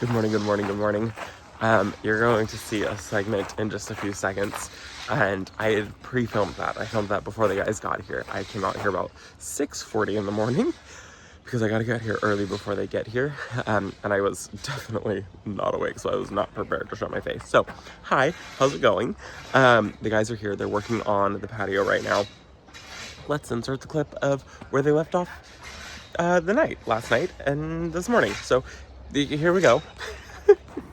Good morning, good morning, good morning. You're going to see a segment in just a few seconds, and I had pre-filmed that. I filmed that before the guys got here. I came out here about 6:40 in the morning because I gotta get here early before they get here, and I was definitely not awake, so I was not prepared to show my face. So, hi, how's it going? The guys are here. They're working on the patio right now. Let's insert the clip of where they left off last night and this morning. So here we go.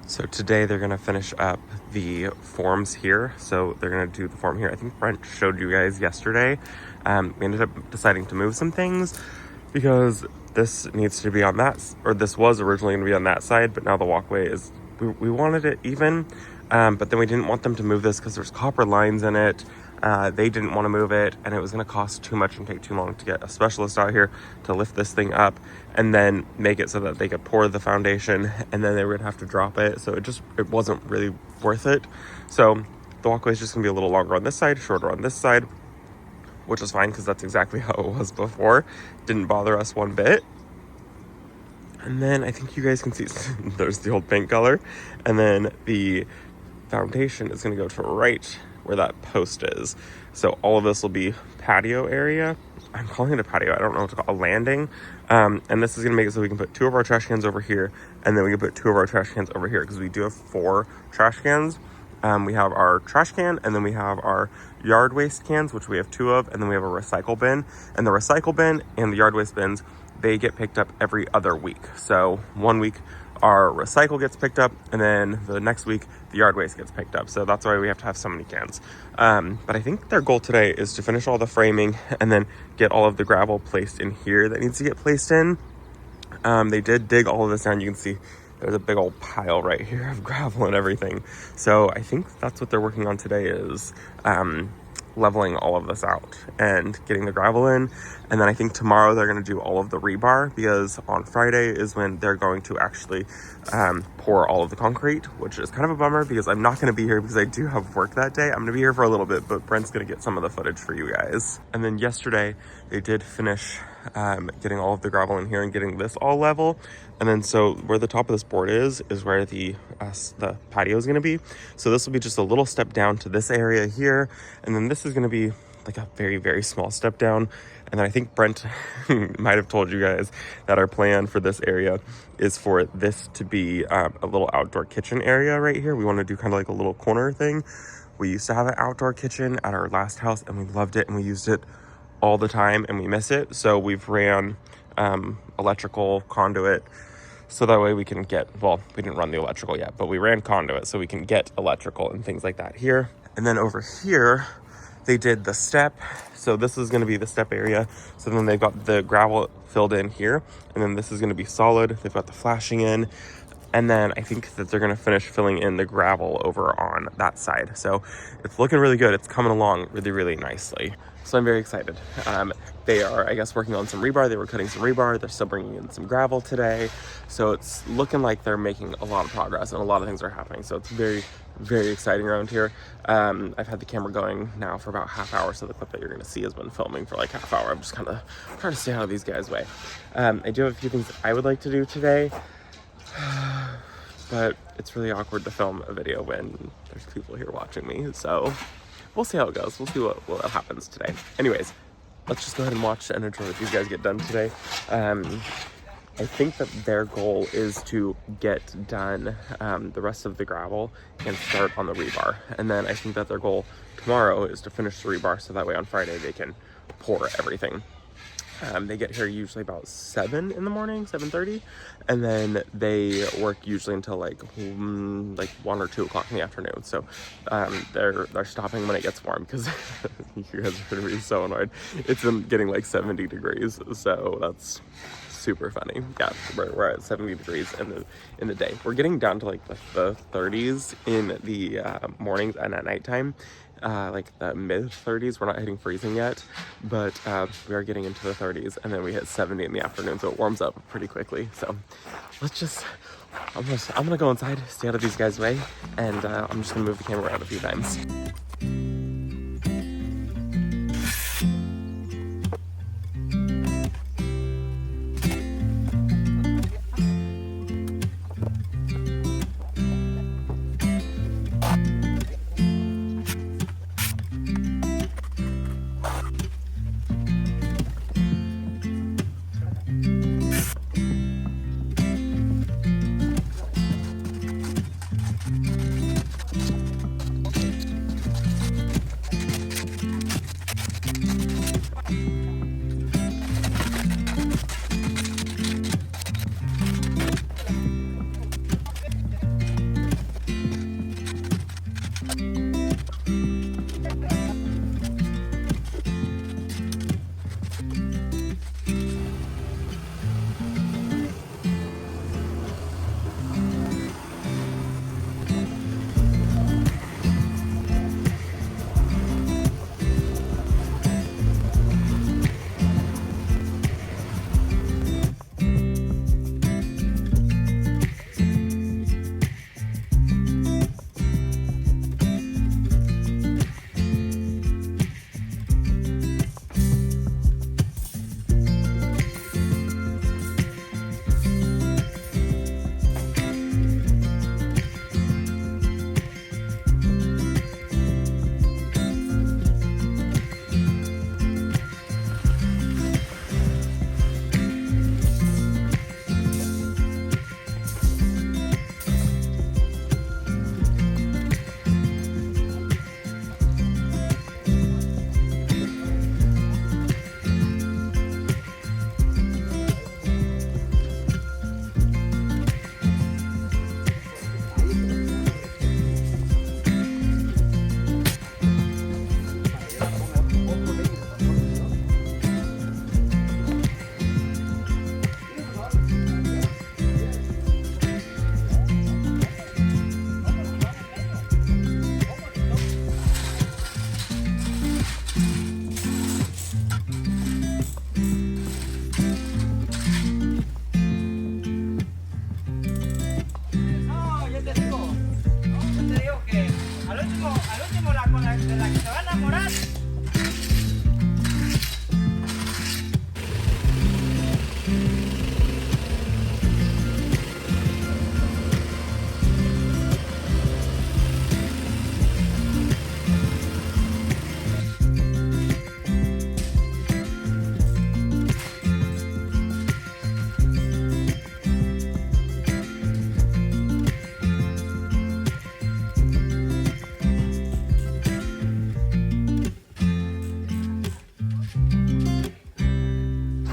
So today they're gonna finish up the forms here. So they're gonna do the form here. I think Brent showed you guys yesterday. We ended up deciding to move some things because this needs to be on that, or this was originally gonna be on that side, but now the walkway is, we wanted it even, but then we didn't want them to move this because there's copper lines in it. They didn't want to move it, and it was going to cost too much and take too long to get a specialist out here to lift this thing up and then make it so that they could pour the foundation, and then they would have to drop it. So it wasn't really worth it. So the walkway is just going to be a little longer on this side, shorter on this side, which is fine because that's exactly how it was before. Didn't bother us one bit. And then I think you guys can see there's the old paint color, and then the foundation is going to go to right where that post is. So all of this will be patio area. I'm calling it a patio. I don't know what to call it, a landing. And this is going to make it so we can put 2 of our trash cans over here, and then we can put 2 of our trash cans over here because we do have 4 trash cans. We have our trash can, and then we have our yard waste cans, which we have 2 of, and then we have a recycle bin. And the recycle bin and the yard waste bins, they get picked up every other week. So one week our recycle gets picked up, and then the next week the yard waste gets picked up. So that's why we have to have so many cans. But I think their goal today is to finish all the framing and then get all of the gravel placed in here that needs to get placed in. They did dig all of this down. You can see there's a big old pile right here of gravel and everything. So I think that's what they're working on today is leveling all of this out and getting the gravel in. And then I think tomorrow they're going to do all of the rebar, because on Friday is when they're going to actually pour all of the concrete, which is kind of a bummer because I'm not going to be here because I do have work that day. I'm going to be here for a little bit, but Brent's going to get some of the footage for you guys. And then yesterday they did finish getting all of the gravel in here and getting this all level. And then so where the top of this board is where the patio is going to be. So this will be just a little step down to this area here, and then this is going to be like a very, very small step down. And then I think Brent might have told you guys that our plan for this area is for this to be a little outdoor kitchen area right here. We want to do kind of like a little corner thing. We used to have an outdoor kitchen at our last house, and we loved it, and we used it all the time, and we miss it. So we've ran electrical conduit, so that way we can get, well, we didn't run the electrical yet, but we ran conduit so we can get electrical and things like that here. And then over here, they did the step. So this is going to be the step area. So then they've got the gravel filled in here, and then this is going to be solid. They've got the flashing in. And then I think that they're going to finish filling in the gravel over on that side. So it's looking really good. It's coming along really, really nicely. So I'm very excited. They are, I guess, working on some rebar. They were cutting some rebar. They're still bringing in some gravel today. So it's looking like they're making a lot of progress and a lot of things are happening. So it's very, very exciting around here. I've had the camera going now for about half hour. So the clip that you're going to see has been filming for like half hour. I'm just kind of trying to stay out of these guys' way. I do have a few things that I would like to do today. But it's really awkward to film a video when there's people here watching me, so we'll see how it goes. We'll see what happens today. Anyways, let's just go ahead and watch and enjoy what these guys get done today. I think that their goal is to get done the rest of the gravel and start on the rebar. And then I think that their goal tomorrow is to finish the rebar, so that way on Friday they can pour everything. They get here usually about 7 in the morning, 7:30, and then they work usually until like 1 or 2 o'clock in the afternoon. So they're stopping when it gets warm because you guys are gonna be so annoyed. It's getting like 70 degrees, so that's super funny. Yeah, we're at 70 degrees in the day. We're getting down to like the 30s in the mornings and at nighttime. Like the mid 30s. We're not hitting freezing yet, but we are getting into the 30s, and then we hit 70 in the afternoon, so it warms up pretty quickly. So I'm gonna go inside, stay out of these guys' way, and I'm just gonna move the camera around a few times.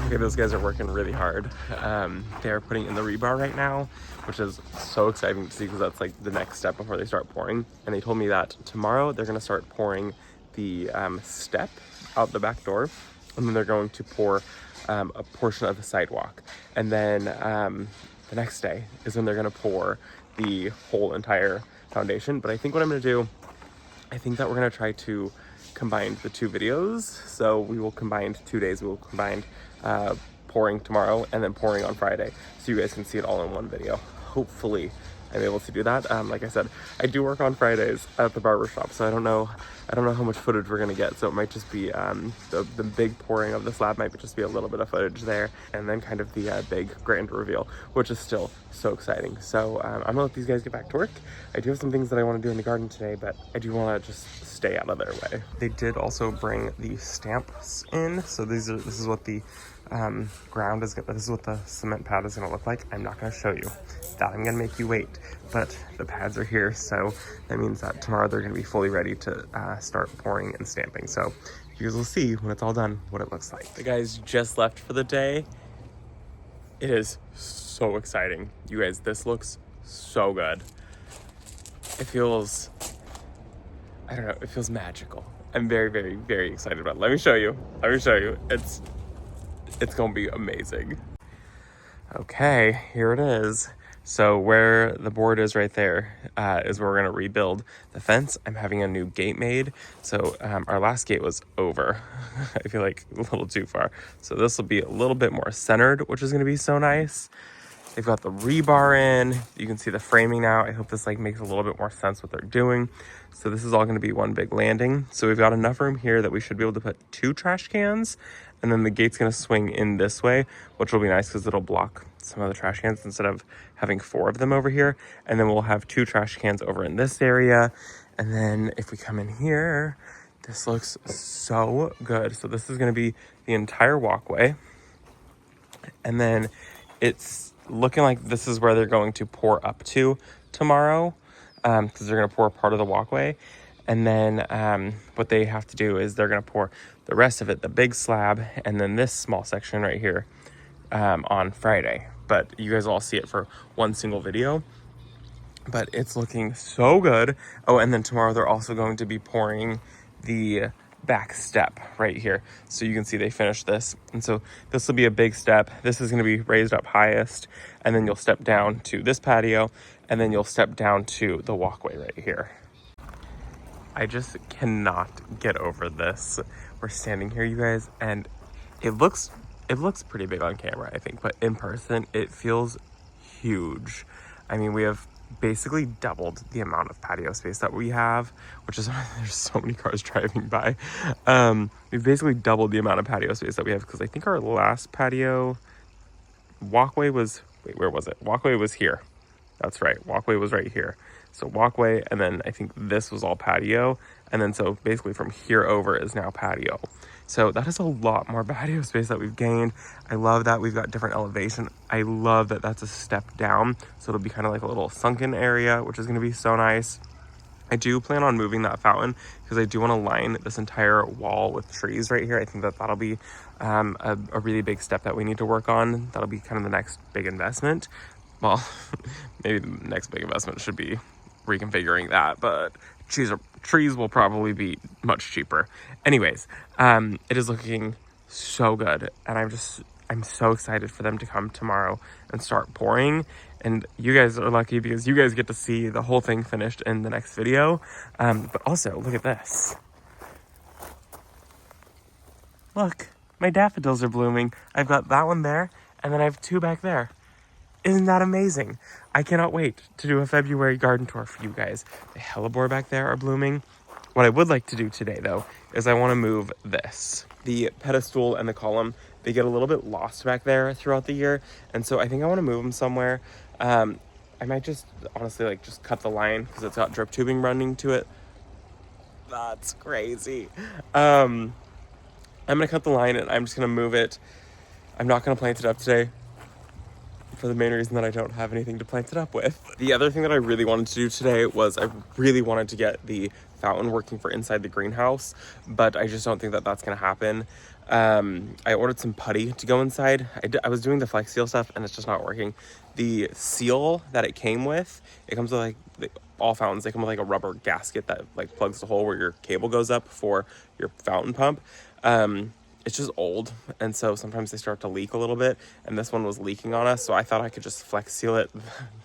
Okay, those guys are working really hard. They're putting in the rebar right now, which is so exciting to see because that's like the next step before they start pouring. And they told me that tomorrow they're gonna start pouring the step out the back door, and then they're going to pour a portion of the sidewalk. And then the next day is when they're gonna pour the whole entire foundation. But I think what I'm gonna do, I think that we're gonna try to combine the two videos. So we will combine 2 days. We will combine pouring tomorrow and then pouring on Friday, so you guys can see it all in one video. Hopefully I'm able to do that. Like I said, I do work on Fridays at the barber shop, so I don't know how much footage we're gonna get. So it might just be the big pouring of the slab might just be a little bit of footage there, and then kind of the big grand reveal, which is still so exciting. So I'm gonna let these guys get back to work. I do have some things that I want to do in the garden today, but I do want to just stay out of their way. They did also bring the stamps in, so this is what the ground is. This is what the cement pad is going to look like. I'm not going to show you that. I'm going to make you wait, but the pads are here, so that means that tomorrow they're going to be fully ready to start pouring and stamping. So you guys will see when it's all done what it looks like. The guys just left for the day. It is so exciting, you guys. This looks so good. It feels, I don't know, it feels magical. I'm very, very, very excited about it. Let me show you. It's gonna be amazing. Okay, here it is. So where the board is right there is where we're gonna rebuild the fence. I'm having a new gate made. So our last gate was over. I feel like a little too far. So this will be a little bit more centered, which is gonna be so nice. They've got the rebar in. You can see the framing now. I hope this like makes a little bit more sense what they're doing. So this is all gonna be one big landing. So we've got enough room here that we should be able to put 2 trash cans, and then the gate's gonna swing in this way, which will be nice because it'll block some of the trash cans instead of having 4 of them over here. And then we'll have 2 trash cans over in this area. And then if we come in here, this looks so good. So this is gonna be the entire walkway. And then it's looking like this is where they're going to pour up to tomorrow, because they're going to pour part of the walkway. And then what they have to do is they're going to pour the rest of it, the big slab, and then this small section right here on Friday. But you guys will all see it for one single video. But it's looking so good. Oh, and then tomorrow they're also going to be pouring the back step right here, so you can see they finished this. And so this will be a big step. This is going to be raised up highest, and then you'll step down to this patio, and then you'll step down to the walkway right here. I just cannot get over this. We're standing here, you guys, and it looks pretty big on camera, I think, but in person it feels huge. I mean, we have basically doubled the amount of patio space that we have, which is, there's so many cars driving by. We've basically doubled the amount of patio space that we have, because I think our last patio walkway was, wait, where was it? Walkway was here. That's right, walkway was right here. So walkway, and then I think this was all patio, and then so basically from here over is now patio. So that is a lot more patio space that we've gained. I love that we've got different elevation. I love that that's a step down, so it'll be kind of like a little sunken area, which is going to be so nice. I do plan on moving that fountain because I do want to line this entire wall with trees right here. I think that that'll be a really big step that we need to work on. That'll be kind of the next big investment. Well, maybe the next big investment should be reconfiguring that, but trees will probably be much cheaper. Anyways, it is looking so good, and I'm so excited for them to come tomorrow and start pouring. And you guys are lucky because you guys get to see the whole thing finished in the next video. But also, look at this. Look, my daffodils are blooming. I've got that one there, and then I have 2 back there. Isn't that amazing? I cannot wait to do a February garden tour for you guys. The hellebore back there are blooming. What I would like to do today, though, is I want to move this. The pedestal and the column, they get a little bit lost back there throughout the year. And so I think I want to move them somewhere. I might just, honestly, like, just cut the line because it's got drip tubing running to it. That's crazy. I'm going to cut the line and I'm just going to move it. I'm not going to plant it up today for the main reason that I don't have anything to plant it up with. The other thing that I really wanted to do today was I really wanted to get the fountain working for inside the greenhouse, but I just don't think that that's going to happen. I ordered some putty to go inside. I was doing the Flex Seal stuff and it's just not working. The seal that it came with, it comes with like all fountains, they come with like a rubber gasket that like plugs the hole where your cable goes up for your fountain pump. It's just old, and so sometimes they start to leak a little bit, and this one was leaking on us, so I thought I could just Flex Seal it.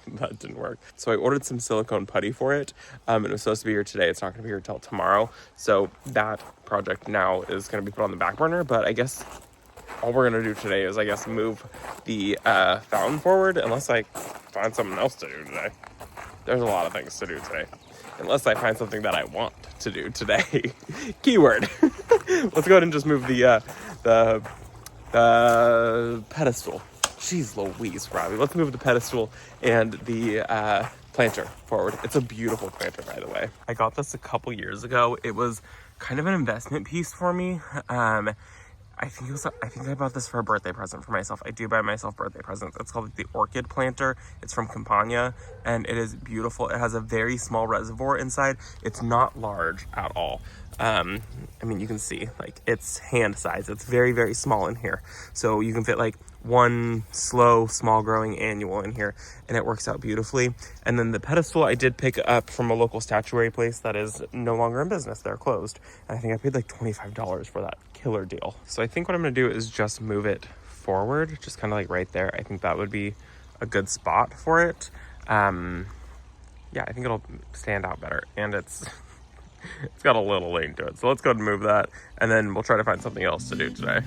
That didn't work. So I ordered some silicone putty for it. It was supposed to be here today. It's not going to be here till tomorrow, so that project now is going to be put on the back burner, but I guess all we're going to do today is, I guess, move the fountain forward, unless I find something else to do today. There's a lot of things to do today. Unless I find something that I want to do today. Keyword. Let's go ahead and just move the pedestal. Jeez Louise, Robbie. Let's move the pedestal and the planter forward. It's a beautiful planter, by the way. I got this a couple years ago. It was kind of an investment piece for me. I think I bought this for a birthday present for myself. I do buy myself birthday presents. It's called the Orchid Planter. It's from Campania, and it is beautiful. It has a very small reservoir inside. It's not large at all. I mean, you can see, like, it's hand size. It's very, very small in here. So you can fit, like, one small growing annual in here, and it works out beautifully. And then the pedestal I did pick up from a local statuary place that is no longer in business. They're closed. And I think I paid like $25 for that killer deal. So I think what I'm going to do is just move it forward, just kind of like right there. I think that would be a good spot for it. Yeah, I think it'll stand out better, and it's got a little lean to it. So let's go ahead and move that, and then we'll try to find something else to do today.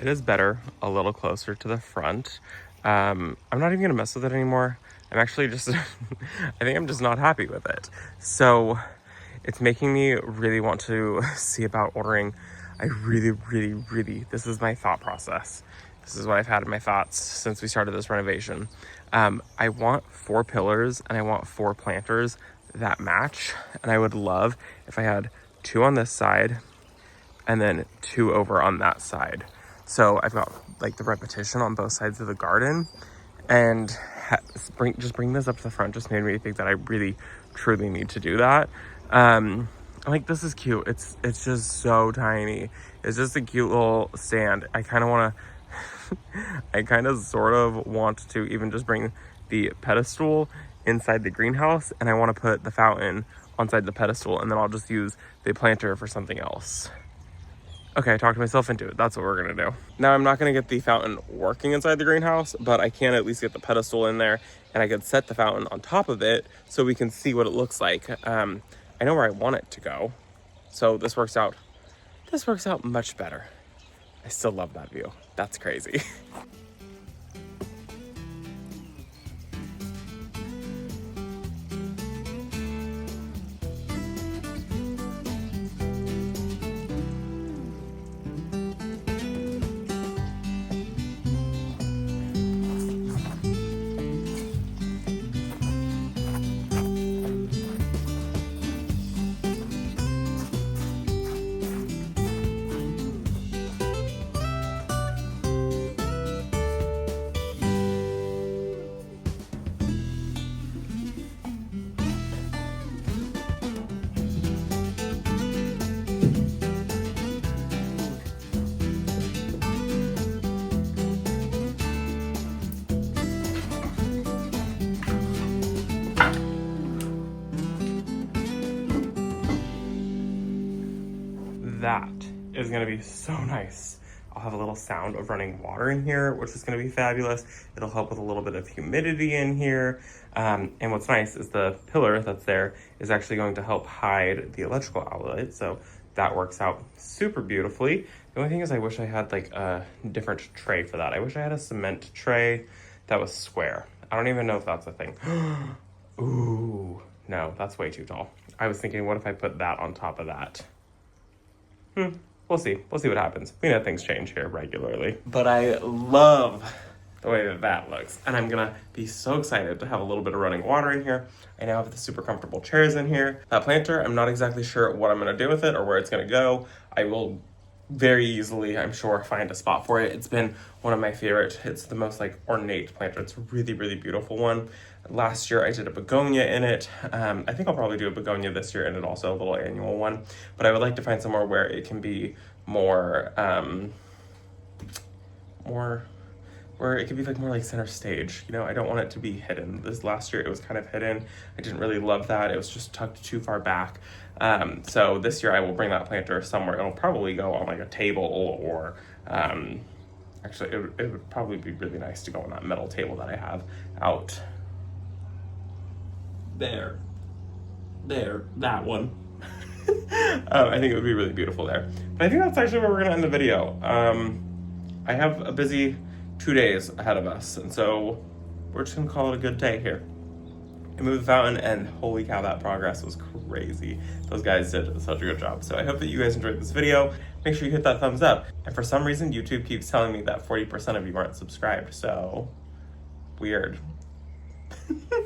It is better a little closer to the front. I'm not even gonna mess with it anymore. I'm actually just, I think I'm just not happy with it. So it's making me really want to see about ordering. I really, this is my thought process. This is what I've had in my thoughts since we started this renovation. I want 4 pillars and I want 4 planters that match. And I would love if I had 2 on this side and then 2 over on that side. So I've got like the repetition on both sides of the garden, and just bring this up to the front just made me think that I really truly need to do that. Like, this is cute. It's just so tiny. It's just a cute little stand. I kind of sort of want to even just bring the pedestal inside the greenhouse, and I want to put the fountain inside the pedestal, and then I'll just use the planter for something else. Okay, I talked myself into it. That's what we're gonna do. Now, I'm not gonna get the fountain working inside the greenhouse, but I can at least get the pedestal in there, and I could set the fountain on top of it so we can see what it looks like. I know where I want it to go, so this works out much better. I still love that view. That's crazy. that is gonna be so nice. I'll have a little sound of running water in here, which is gonna be fabulous. It'll help with a little bit of humidity in here. And what's nice is the pillar that's there is actually going to help hide the electrical outlet. So that works out super beautifully. The only thing is I wish I had like a different tray for that. I wish I had a cement tray that was square. I don't even know if that's a thing. Ooh, no, that's way too tall. I was thinking, what if I put that on top of that? We'll see. We'll see what happens. We know things change here regularly. But I love the way that that looks. And I'm gonna be so excited to have a little bit of running water in here. I now have the super comfortable chairs in here. That planter, I'm not exactly sure what I'm gonna do with it or where it's gonna go. I will very easily, I'm sure, find a spot for it. It's been one of my favorite. It's the most like ornate planter. It's a really, really beautiful one. Last year I did a begonia in it. I think I'll probably do a begonia this year and it also a little annual one. But I would like to find somewhere where it can be more, where it could be like more like center stage. You know, I don't want it to be hidden. This last year it was kind of hidden. I didn't really love that. It was just tucked too far back. So this year I will bring that planter somewhere. It'll probably go on like a table or, actually it would probably be really nice to go on that metal table that I have out there, that one. I think it would be really beautiful there. But I think that's actually where we're gonna end the video. I have a busy 2 days ahead of us, and so we're just gonna call it a good day here. I moved the fountain, and holy cow, that progress was crazy. Those guys did such a good job. So I hope that you guys enjoyed this video. Make sure you hit that thumbs up. And for some reason, YouTube keeps telling me that 40% of you aren't subscribed, so weird.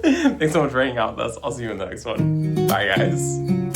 Thanks so much for hanging out with us. I'll see you in the next one. Bye, guys.